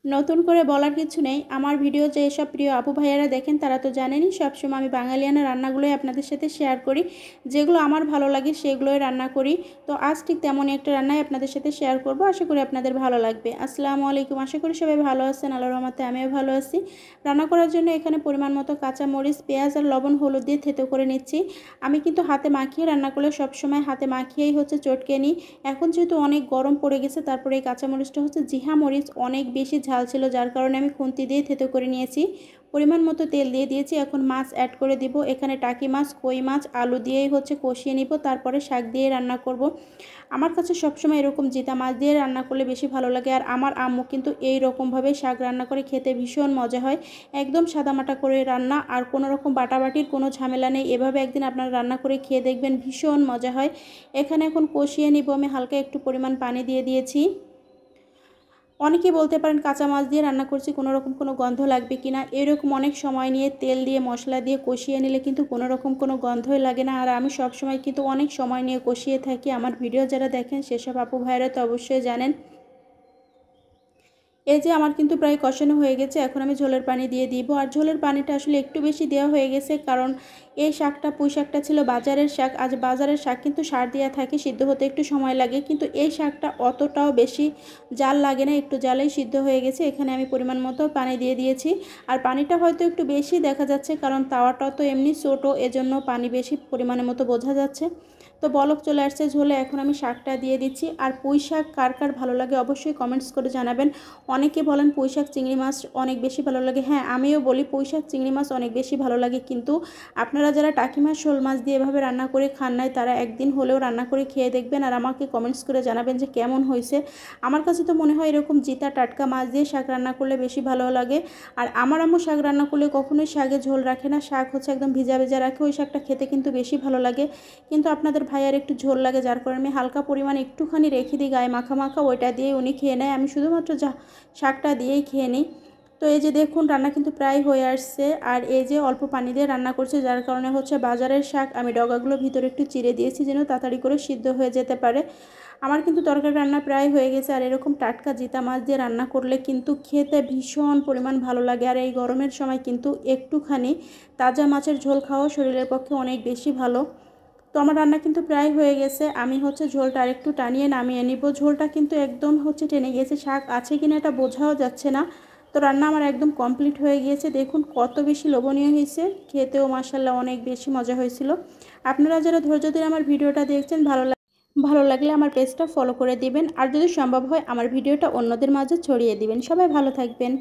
নতুন করে বলার কিছু নেই। আমার ভিডিও যেসব প্রিয় আপু ভাইয়ারা দেখেন তারা তো জানেনই সবসময় আমি বাঙালিয়ানা রান্নাগুলোই আপনাদের সাথে শেয়ার করি। যেগুলো আমার ভালো লাগে সেগুলোই রান্না করি। তো আজ ঠিক তেমনই একটা রান্নাই আপনাদের সাথে শেয়ার করব। আশা করি আপনাদের ভালো লাগবে। আসসালামু আলাইকুম। আশা করি সবাই ভালো আছেন। আল্লাহর রহমতে আমিও ভালো আছি। রান্না করার জন্য এখানে পরিমাণ মতো কাঁচা মরিচ, পেঁয়াজ আর লবণ, হলুদ দিয়ে থেতো করে নিচ্ছি। আমি কিন্তু হাতে মাখিয়ে রান্না করলে সবসময় হাতে মাখিয়েই চটকে নিই। এখন যেহেতু অনেক গরম পড়ে গেছে, তারপরে এই কাঁচামরিচটা জিহা মরিচ, অনেক বেশি ঝাল ছিল, যার কারণে আমি খুন্তি দিয়ে থেতো করে নিয়েছি। পরিমাণ মতো তেল দিয়ে দিয়েছি। এখন মাছ অ্যাড করে দিব। এখানে টাকি মাছ, কই মাছ, আলু দিয়েই কষিয়ে নিব, তারপরে শাক দিয়ে রান্না করব। আমার কাছে সবসময় এরকম জিতা মাছ দিয়ে রান্না করলে বেশি ভালো লাগে। আর আমার আম্মু কিন্তু এই রকমভাবে শাক রান্না করে খেতে ভীষণ মজা হয়। একদম সাদামাটা করে রান্না, আর কোনো রকম বাটাবাটির কোনো ঝামেলা নেই। এভাবে একদিন আপনারা রান্না করে খেয়ে দেখবেন, ভীষণ মজা হয়। এখানে এখন কষিয়ে নিব। আমি হালকা একটু পরিমাণ পানি দিয়ে দিয়েছি। অনেকে বলতে পারেন কাঁচা মাছ দিয়ে রান্না করছি কোনো রকম কোনো গন্ধ লাগবে কিনা। এরকম অনেক সময় নিয়ে তেল দিয়ে মশলা দিয়ে কষিয়ে নিলে কিন্তু কোনো রকম কোনো গন্ধই লাগে না। আর আমি সব সময় কিন্তু অনেক সময় নিয়ে কষিয়ে থাকি। আমার ভিডিও যারা দেখেন সেসব আপু ভাইরা তো অবশ্যই জানেন। এই যে আমার কিন্তু প্রায় কষানো হয়ে গেছে। এখন আমি ঝোলের পানি দিয়ে দিব। আর ঝোলের পানিটা আসলে একটু বেশি দেওয়া হয়ে গেছে, কারণ এই শাকটা, পুঁই শাকটা ছিল বাজারের শাক। আজ বাজারের শাক কিন্তু সার দেওয়া থাকে, সিদ্ধ হতে একটু সময় লাগে, কিন্তু এই শাকটা অতটাও বেশি জাল লাগে না, একটু জালেই সিদ্ধ হয়ে গেছে। এখানে আমি পরিমাণ মতো পানি দিয়ে দিয়েছি। আর পানিটা হয়তো একটু বেশি দেখা যাচ্ছে, কারণ তাওয়াটা তো এমনি ছোটো, এজন্য পানি বেশি পরিমাণের মতো বোঝা যাচ্ছে। তো বলক চলে আসছে ঝোলে। এখন আমি শাকটা দিয়ে দিচ্ছি। আর পুঁই শাক কার কার ভালো লাগে অবশ্যই কমেন্টস করে জানাবেন। অনেকে বলেন পুঁই শাক চিংড়ি মাছ অনেক বেশি ভালো লাগে। হ্যাঁ, আমিও বলি পুঁই শাক চিংড়ি মাছ অনেক বেশি ভালো লাগে, কিন্তু আপনারা যারা টাকি মাছ, শোল মাছ দিয়ে এভাবে রান্না করে খান নাই, তারা একদিন হলেও রান্না করে খেয়ে দেখবেন, আর আমাকে কমেন্টস করে জানাবেন যে কেমন হয়েছে। আমার কাছে তো মনে হয় এরকম জিতা টাটকা মাছ দিয়ে শাক রান্না করলে বেশি ভালো লাগে। আর আমার আম্মু শাক রান্না করলে কখনোই শাকে ঝোল রাখে না, শাক একদম ভিজা ভিজা রাখে। ওই শাকটা খেতে কিন্তু বেশি ভালো লাগে। কিন্তু আপনাদের ভাইয়ার একটু ঝোল লাগে, যার কারণে আমি হালকা পরিমাণে একটুখানি রেখে দিই গায়ে মাখা মাখা, ওইটা দিয়ে উনি খেয়ে নেয়। আমি শুধুমাত্র শাকটা দিয়েই খেয়ে নিই। তো এই যে দেখুন রান্না কিন্তু প্রায় হয়ে আসছে। আর এই যে অল্প পানি দিয়ে রান্না করছে, যার কারণে বাজারের শাক আমি ডগাগুলো ভিতরে একটু চিড়ে দিয়েছি যেন তাড়াতাড়ি করে সিদ্ধ হয়ে যেতে পারে। আমার কিন্তু তরকারি রান্না প্রায় হয়ে গেছে। আর এরকম টাটকা জিতা মাছ দিয়ে রান্না করলে কিন্তু খেতে ভীষণ পরিমাণ ভালো লাগে। আর এই গরমের সময় কিন্তু একটুখানি তাজা মাছের ঝোল খাওয়া শরীরের পক্ষে অনেক বেশি ভালো। তো আমার রান্না কিন্তু প্রায় হয়ে গেছে। আমি ঝোলটা আরেকটু টানিয়ে নামিয়ে নিব। ঝোলটা কিন্তু একদম টেনে গিয়েছে, শাক আছে কিনা এটা বোঝাও যাচ্ছে না। তো রান্না আমার একদম কমপ্লিট হয়ে গিয়েছে। দেখুন কত বেশি লোভনীয় হয়েছে, খেতেও মাশাআল্লাহ অনেক বেশি মজা হয়েছিল। আপনারা যারা ধৈর্য ধরে আমার ভিডিওটা দেখছেন, ভালো লাগলে আমার পেজটা ফলো করে দিবেন। আর যদি সম্ভব হয় আমার ভিডিওটা অন্যদের মাঝে ছড়িয়ে দিবেন। সবাই ভালো থাকবেন।